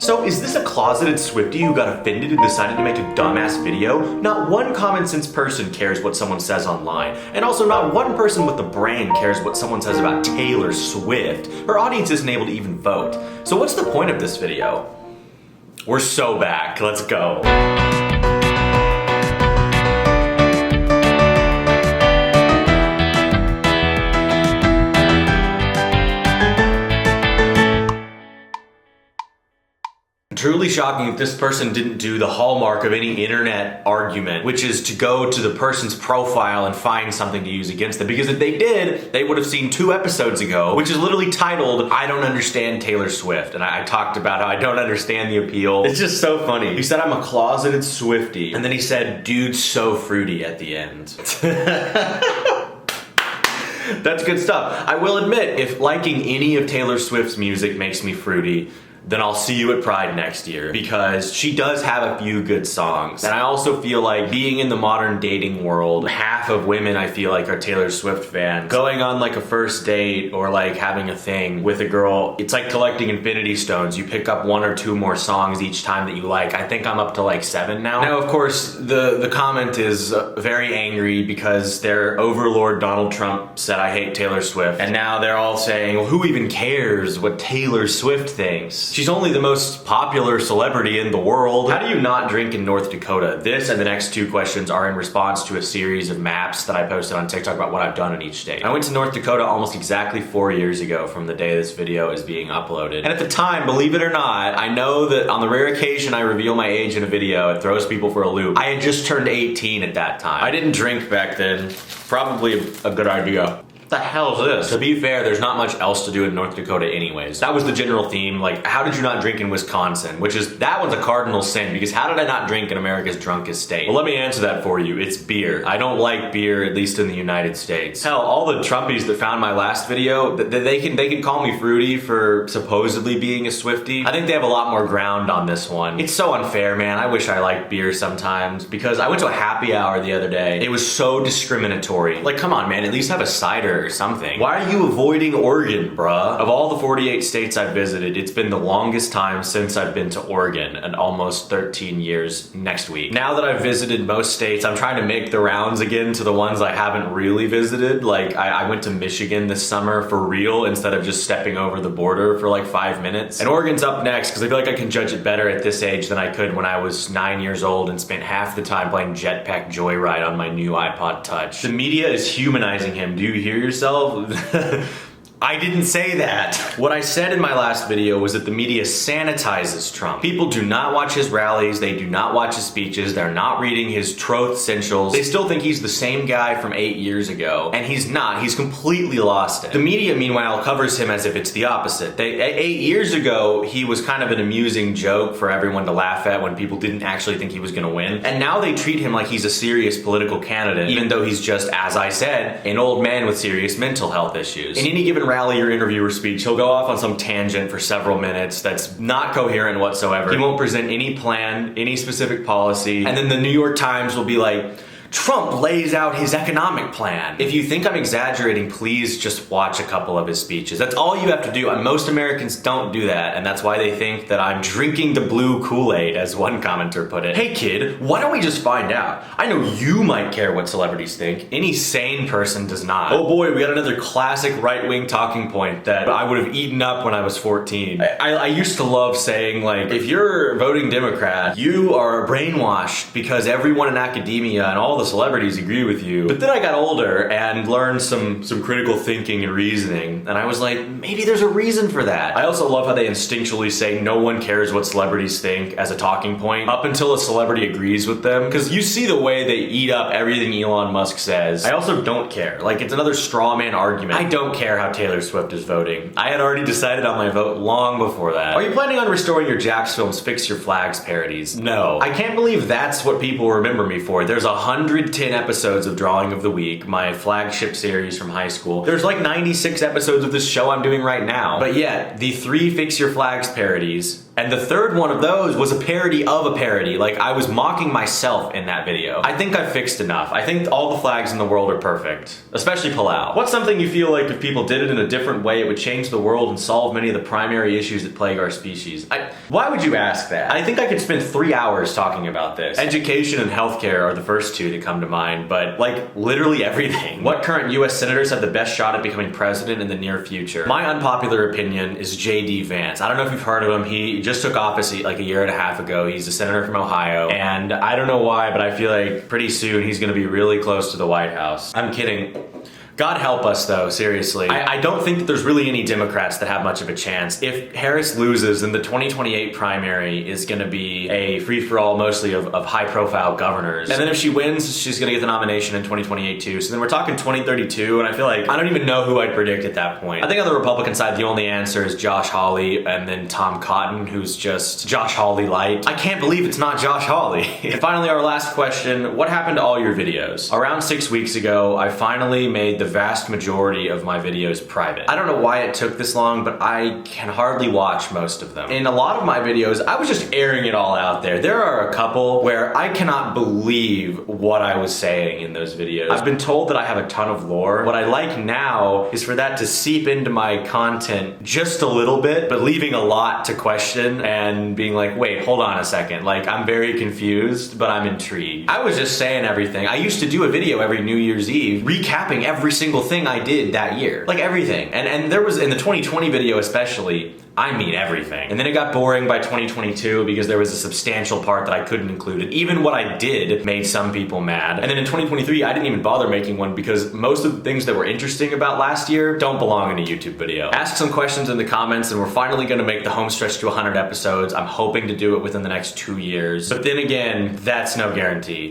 So is this a closeted Swiftie who got offended and decided to make a dumbass video? Not one common sense person cares what someone says online. And also not one person with a brain cares what someone says about Taylor Swift. Her audience isn't able to even vote. So what's the point of this video? We're so back. Let's go. Truly shocking if this person didn't do the hallmark of any internet argument, which is to go to the person's profile and find something to use against them. Because if they did, they would have seen 2 episodes ago, which is literally titled, I Don't Understand Taylor Swift. And I talked about how I don't understand the appeal. It's just so funny. He said, I'm a closeted Swiftie. And then he said, dude, so fruity at the end. That's good stuff. I will admit, if liking any of Taylor Swift's music makes me fruity, then I'll see you at Pride next year, because she does have a few good songs. And I also feel like being in the modern dating world, half of women I feel like are Taylor Swift fans. Going on like a first date or like having a thing with a girl, it's like collecting infinity stones. You pick up 1 or 2 more songs each time that you like. I think I'm up to like 7 now. Now, of course, the comment is very angry because their overlord Donald Trump said I hate Taylor Swift. And now they're all saying, well, who even cares what Taylor Swift thinks? She's only the most popular celebrity in the world. How do you not drink in North Dakota? This and the next 2 questions are in response to a series of maps that I posted on TikTok about what I've done in each state. I went to North Dakota almost exactly 4 years ago from the day this video is being uploaded. And at the time, believe it or not, I know that on the rare occasion I reveal my age in a video, it throws people for a loop. I had just turned 18 at that time. I didn't drink back then. Probably a good idea. What the hell is this? To be fair, there's not much else to do in North Dakota anyways. That was the general theme, like, how did you not drink in Wisconsin? Which is, that one's a cardinal sin, because how did I not drink in America's drunkest state? Well, let me answer that for you. It's beer. I don't like beer, at least in the United States. Hell, all the Trumpies that found my last video, they can call me fruity for supposedly being a Swiftie. I think they have a lot more ground on this one. It's so unfair, man. I wish I liked beer sometimes, because I went to a happy hour the other day. It was so discriminatory. Like, come on, man, at least have a cider or something. Why are you avoiding Oregon, bruh? Of all the 48 states I've visited, it's been the longest time since I've been to Oregon, and almost 13 years next week. Now that I've visited most states, I'm trying to make the rounds again to the ones I haven't really visited. Like, I went to Michigan this summer for real instead of just stepping over the border for like 5 minutes. And Oregon's up next because I feel like I can judge it better at this age than I could when I was 9 years old and spent half the time playing Jetpack Joyride on my new iPod Touch. The media is humanizing him. Do you hear yourself? I didn't say that. What I said in my last video was that the media sanitizes Trump. People do not watch his rallies, they do not watch his speeches, they're not reading his troth essentials. They still think he's the same guy from 8 years ago, and he's not. He's completely lost it. The media, meanwhile, covers him as if it's the opposite. 8 years ago, he was kind of an amusing joke for everyone to laugh at when people didn't actually think he was gonna win. And now they treat him like he's a serious political candidate, even though he's just, as I said, an old man with serious mental health issues. In any given rally or interview or speech, he'll go off on some tangent for several minutes that's not coherent whatsoever. He won't present any plan, any specific policy, and then the New York Times will be like, Trump lays out his economic plan. If you think I'm exaggerating, please just watch a couple of his speeches. That's all you have to do. And most Americans don't do that, and that's why they think that I'm drinking the blue Kool-Aid, as one commenter put it. Hey kid, why don't we just find out? I know you might care what celebrities think. Any sane person does not. Oh boy, we got another classic right-wing talking point that I would have eaten up when I was 14. I used to love saying, like, if you're voting Democrat, you are brainwashed because everyone in academia and all the celebrities agree with you. But then I got older and learned some critical thinking and reasoning, and I was like, maybe there's a reason for that. I also love how they instinctually say no one cares what celebrities think as a talking point up until a celebrity agrees with them, because you see the way they eat up everything Elon Musk says. I also don't care. Like, it's another straw man argument. I don't care how Taylor Swift is voting. I had already decided on my vote long before that. Are you planning on restoring your Jax Films Fix Your Flags parodies? No. I can't believe that's what people remember me for. There's 110 episodes of Drawing of the Week, my flagship series from high school. There's like 96 episodes of this show I'm doing right now. But yet, the 3 Fix Your Flags parodies And the third one of those was a parody of a parody. Like, I was mocking myself in that video. I think I fixed enough. I think all the flags in the world are perfect, especially Palau. What's something you feel like if people did it in a different way, it would change the world and solve many of the primary issues that plague our species? Why would you ask that? I think I could spend 3 hours talking about this. Education and healthcare are the first two that come to mind, but like literally everything. What current US senators have the best shot at becoming president in the near future? My unpopular opinion is J.D. Vance. I don't know if you've heard of him. He just took office like a year and a half ago. He's a senator from Ohio, and I don't know why, but I feel like pretty soon he's gonna be really close to the White House. I'm kidding. God help us though, seriously. I don't think that there's really any Democrats that have much of a chance. If Harris loses, then the 2028 primary is gonna be a free-for-all mostly of high-profile governors. And then if she wins, she's gonna get the nomination in 2028 too. So then we're talking 2032, and I feel like I don't even know who I'd predict at that point. I think on the Republican side, the only answer is Josh Hawley and then Tom Cotton, who's just Josh Hawley light. I can't believe it's not Josh Hawley. And finally, our last question, what happened to all your videos? Around 6 weeks ago, I finally made the vast majority of my videos private. I don't know why it took this long, but I can hardly watch most of them. In a lot of my videos, I was just airing it all out there. There are a couple where I cannot believe what I was saying in those videos. I've been told that I have a ton of lore. What I like now is for that to seep into my content just a little bit, but leaving a lot to question and being like, wait, hold on a second. Like, I'm very confused, but I'm intrigued. I was just saying everything. I used to do a video every New Year's Eve recapping every single thing I did that year. Like everything. And there was, in the 2020 video especially, I mean everything. And then it got boring by 2022 because there was a substantial part that I couldn't include. And even what I did made some people mad. And then in 2023, I didn't even bother making one because most of the things that were interesting about last year don't belong in a YouTube video. Ask some questions in the comments, and we're finally gonna make the home stretch to 100 episodes. I'm hoping to do it within the next 2 years. But then again, that's no guarantee.